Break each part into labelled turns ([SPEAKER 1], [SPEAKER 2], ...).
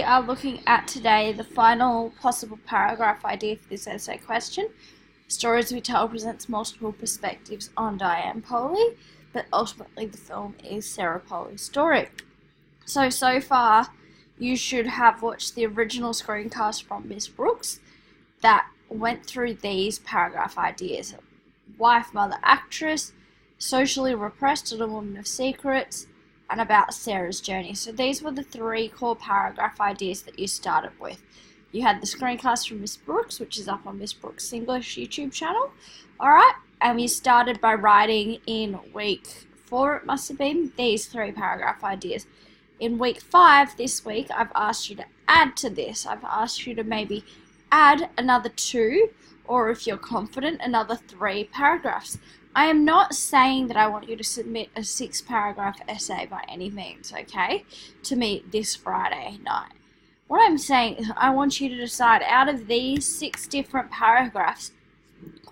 [SPEAKER 1] we are looking at today the final possible paragraph idea for this essay question. Stories We Tell presents multiple perspectives on Diane Poley, but ultimately the film is Sarah Poley's story. So far, you should have watched the original screencast from Miss Brooks that went through these paragraph ideas. Wife, mother, actress, socially repressed and a woman of secrets, and about Sarah's journey. So these were the three core paragraph ideas that you started with. You had the screencast from Miss Brooks, which is up on Miss Brooks' English YouTube channel. Alright, and you started by writing in week 4, it must have been, these 3 paragraph ideas. In week 5 this week, I've asked you to add to this. I've asked you to maybe add another 2, or if you're confident, another 3 paragraphs. I am not saying that I want you to submit a 6-paragraph essay by any means, okay, to me this Friday night. What I'm saying is I want you to decide out of these 6 different paragraphs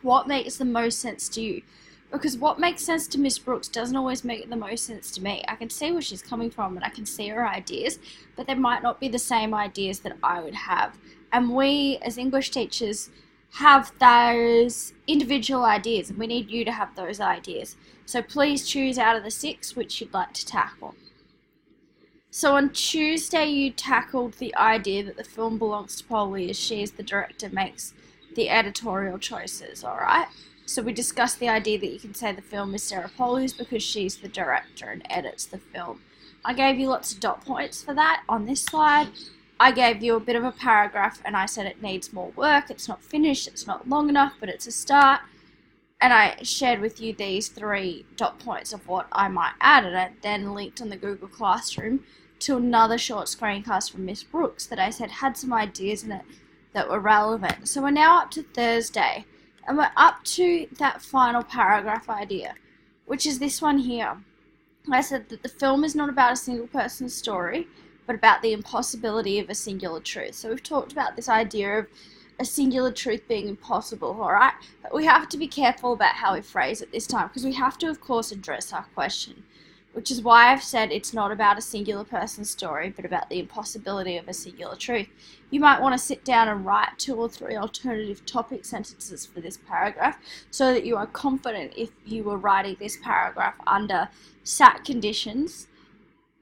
[SPEAKER 1] what makes the most sense to you. Because what makes sense to Miss Brooks doesn't always make the most sense to me. I can see where she's coming from and I can see her ideas, but they might not be the same ideas that I would have. And we, as English teachers, have those individual ideas, and we need you to have those ideas. So please choose out of the 6 which you'd like to tackle. So on Tuesday you tackled the idea that the film belongs to Polly as she, as the director, makes the editorial choices, alright? So we discussed the idea that you can say the film is Sarah Poley's because she's the director and edits the film. I gave you lots of dot points for that on this slide. I gave you a bit of a paragraph and I said it needs more work, it's not finished, it's not long enough, but it's a start. And I shared with you these 3 dot points of what I might add, and I then linked on the Google Classroom to another short screencast from Miss Brooks that I said had some ideas in it that were relevant. So we're now up to Thursday, and we're up to that final paragraph idea, which is this one here. I said that the film is not about a single person's story, but about the impossibility of a singular truth. So we've talked about this idea of a singular truth being impossible, alright? But we have to be careful about how we phrase it this time, because we have to, of course, address our question, which is why I've said it's not about a singular person's story, but about the impossibility of a singular truth. You might want to sit down and write 2 or 3 alternative topic sentences for this paragraph so that you are confident if you were writing this paragraph under SAT conditions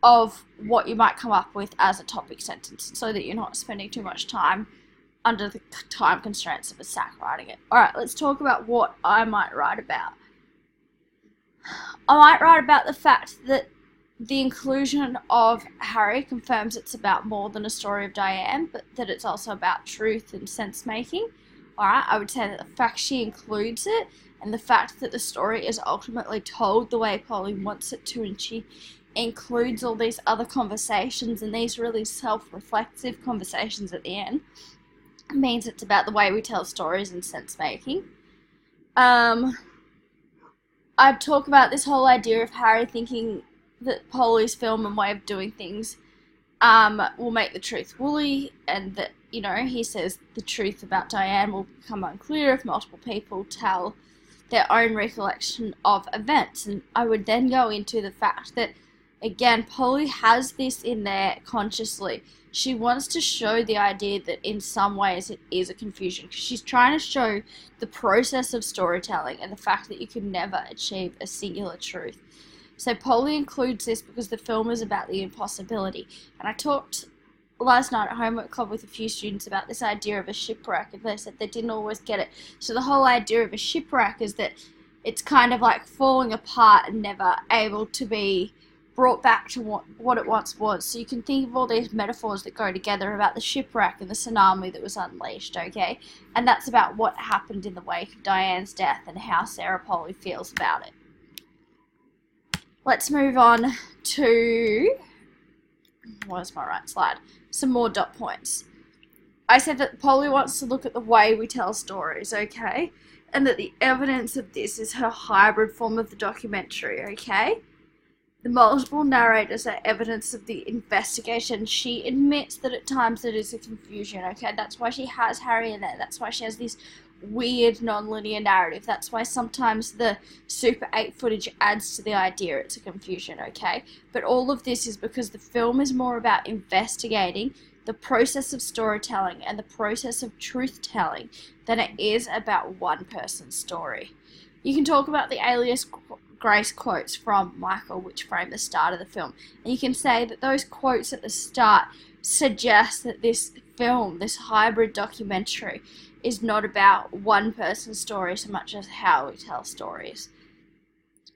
[SPEAKER 1] of what you might come up with as a topic sentence, so that you're not spending too much time under the time constraints of a SAC writing it. Alright, let's talk about what I might write about. I might write about the fact that the inclusion of Harry confirms it's about more than a story of Diane, but that it's also about truth and sense making. Alright, I would say that the fact she includes it, and the fact that the story is ultimately told the way Polly wants it to, and she includes all these other conversations and these really self-reflexive conversations at the end, means it's about the way we tell stories and sense making. I'd talk about this whole idea of Harry thinking that Polly's film and way of doing things will make the truth woolly, and that, you know, he says the truth about Diane will become unclear if multiple people tell their own recollection of events. And I would then go into the fact that, again, Polly has this in there consciously. She wants to show the idea that in some ways it is a confusion, because she's trying to show the process of storytelling and the fact that you can never achieve a singular truth. So Polly includes this because the film is about the impossibility. And I talked last night at Homework Club with a few students about this idea of a shipwreck, and they said they didn't always get it. So the whole idea of a shipwreck is that it's kind of like falling apart and never able to be brought back to what it once was. So you can think of all these metaphors that go together about the shipwreck and the tsunami that was unleashed, okay? And that's about what happened in the wake of Diane's death and how Sarah Poley feels about it. Let's move on to, where's my right slide? Some more dot points. I said that Polly wants to look at the way we tell stories, okay? And that the evidence of this is her hybrid form of the documentary, okay? The multiple narrators are evidence of the investigation. She admits that at times it is a confusion, okay? That's why she has Harry in there. That's why she has this weird non-linear narrative. That's why sometimes the Super 8 footage adds to the idea it's a confusion, okay? But all of this is because the film is more about investigating the process of storytelling and the process of truth-telling than it is about one person's story. You can talk about the alias Grace quotes from Michael, which frame the start of the film, and you can say that those quotes at the start suggest that this film, this hybrid documentary, is not about one person's story so much as how we tell stories.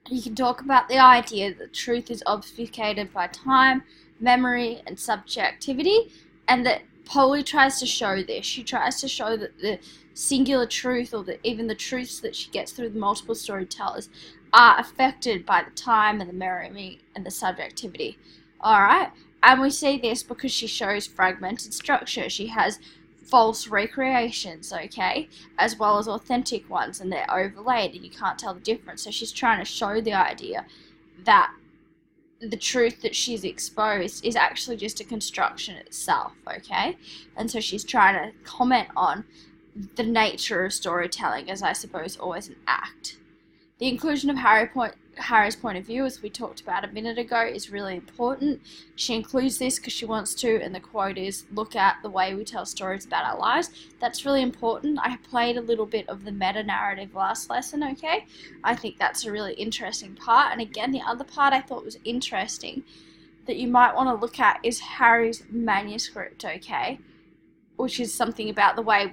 [SPEAKER 1] You can talk about the idea that truth is obfuscated by time, memory, and subjectivity, and that Polly tries to show this. She tries to show that the singular truth, or even the truths that she gets through the multiple storytellers, are affected by the time and the memory and the subjectivity. Alright? And we see this because she shows fragmented structure. She has false recreations, okay, as well as authentic ones, and they're overlaid and you can't tell the difference. So she's trying to show the idea that the truth that she's exposed is actually just a construction itself, okay? And so she's trying to comment on the nature of storytelling as, I suppose, always an act. The inclusion of Harry's point of view, as we talked about a minute ago, is really important. She includes this because she wants to, and the quote is, look at the way we tell stories about our lives. That's really important. I played a little bit of the meta-narrative last lesson, okay? I think that's a really interesting part. And again, the other part I thought was interesting that you might want to look at is Harry's manuscript, okay? Which is something about the way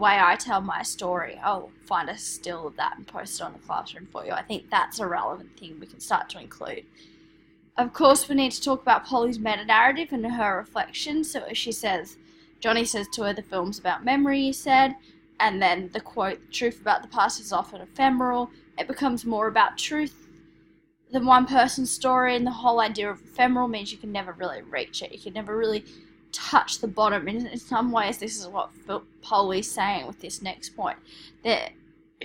[SPEAKER 1] I tell my story. I'll find a still of that and post it on the classroom for you. I think that's a relevant thing we can start to include. Of course, we need to talk about Polly's meta-narrative and her reflections. So she says, Johnny says to her, the film's about memory, you said, and then the quote, the truth about the past is often ephemeral. It becomes more about truth than one person's story, and the whole idea of ephemeral means you can never really reach it. You can never really touch the bottom. In some ways, this is what Polly's saying with this next point, that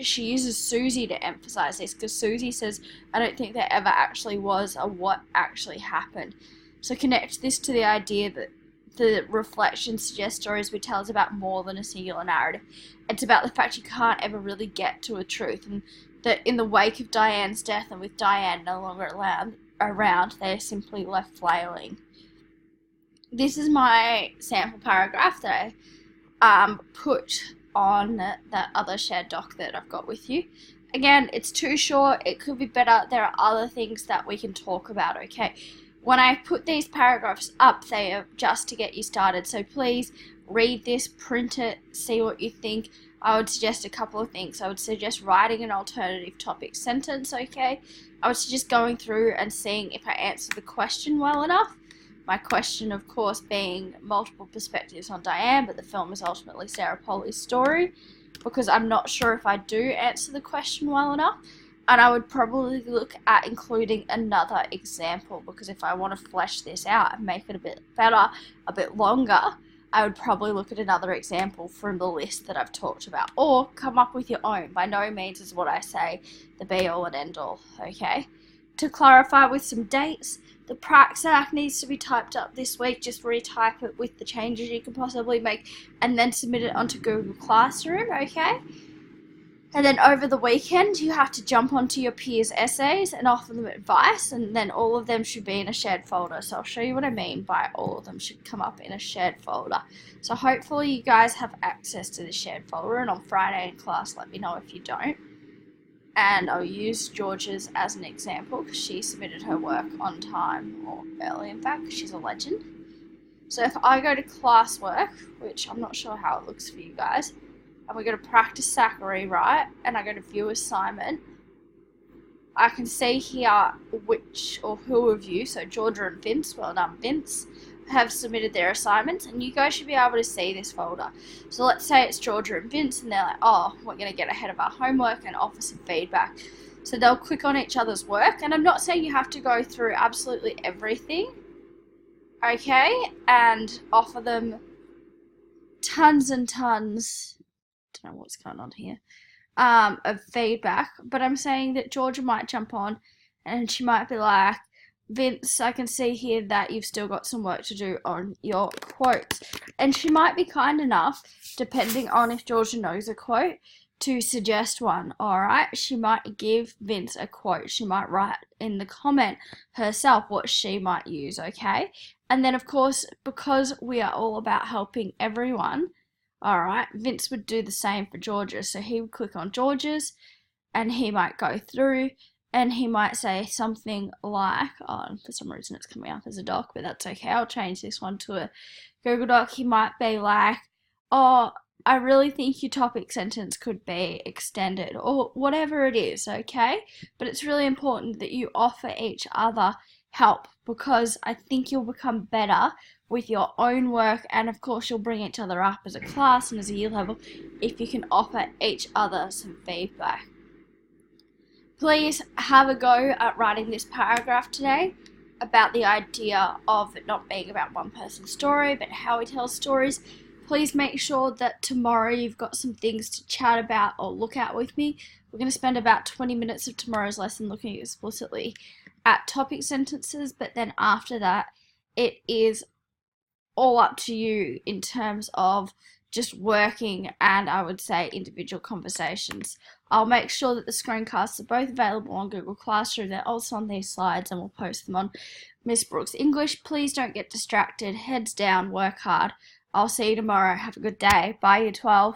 [SPEAKER 1] she uses Susie to emphasize this, because Susie says, I don't think there ever actually was a what actually happened. So connect this to the idea that the reflection suggests stories we tell is about more than a singular narrative. It's about the fact you can't ever really get to a truth, and that in the wake of Diane's death, and with Diane no longer around, they're simply left flailing. This is my sample paragraph that I put on that other shared doc that I've got with you. Again, it's too short. It could be better. There are other things that we can talk about, okay? When I put these paragraphs up, they are just to get you started. So please read this, print it, see what you think. I would suggest a couple of things. I would suggest writing an alternative topic sentence, okay? I would suggest going through and seeing if I answered the question well enough. My question, of course, being multiple perspectives on Diane, but the film is ultimately Sarah Polly's story, because I'm not sure if I do answer the question well enough. And I would probably look at including another example, because if I want to flesh this out and make it a bit better, a bit longer, I would probably look at another example from the list that I've talked about, or come up with your own. By no means is what I say the be-all and end-all, okay? To clarify with some dates, the Prax Act needs to be typed up this week. Just retype it with the changes you can possibly make and then submit it onto Google Classroom, okay? And then over the weekend, you have to jump onto your peers' essays and offer them advice, and then all of them should be in a shared folder. So I'll show you what I mean by all of them should come up in a shared folder. So hopefully you guys have access to the shared folder, and on Friday in class, let me know if you don't. And I'll use George's as an example because she submitted her work on time, or early in fact, because she's a legend. So if I go to classwork, which I'm not sure how it looks for you guys, and we go to practice Zachary, right, and I go to view assignment, I can see here which or who of you, so Georgia and Vince, well done Vince, have submitted their assignments, and you guys should be able to see this folder. So let's say it's Georgia and Vince, and they're like, oh, we're going to get ahead of our homework and offer some feedback. So they'll click on each other's work, and I'm not saying you have to go through absolutely everything, okay, and offer them tons and tons, don't know what's going on here, of feedback, but I'm saying that Georgia might jump on, and she might be like, Vince, I can see here that you've still got some work to do on your quotes. And she might be kind enough, depending on if Georgia knows a quote, to suggest one, alright? She might give Vince a quote. She might write in the comment herself what she might use, okay? And then, of course, because we are all about helping everyone, all right, Vince would do the same for George's. So he would click on George's and he might go through and he might say something like, oh, for some reason it's coming up as a doc, but that's okay. I'll change this one to a Google Doc. He might be like, oh, I really think your topic sentence could be extended, or whatever it is, okay? But it's really important that you offer each other help, because I think you'll become better with your own work, and of course you'll bring each other up as a class and as a year level if you can offer each other some feedback. Please have a go at writing this paragraph today about the idea of it not being about one person's story, but how we tell stories. Please make sure that tomorrow you've got some things to chat about or look at with me. We're going to spend about 20 minutes of tomorrow's lesson looking explicitly at topic sentences, but then after that, it is all up to you in terms of just working and, I would say, individual conversations. I'll make sure that the screencasts are both available on Google Classroom. They're also on these slides and we'll post them on Miss Brooks English. Please don't get distracted. Heads down, work hard. I'll see you tomorrow. Have a good day. Bye, Year 12.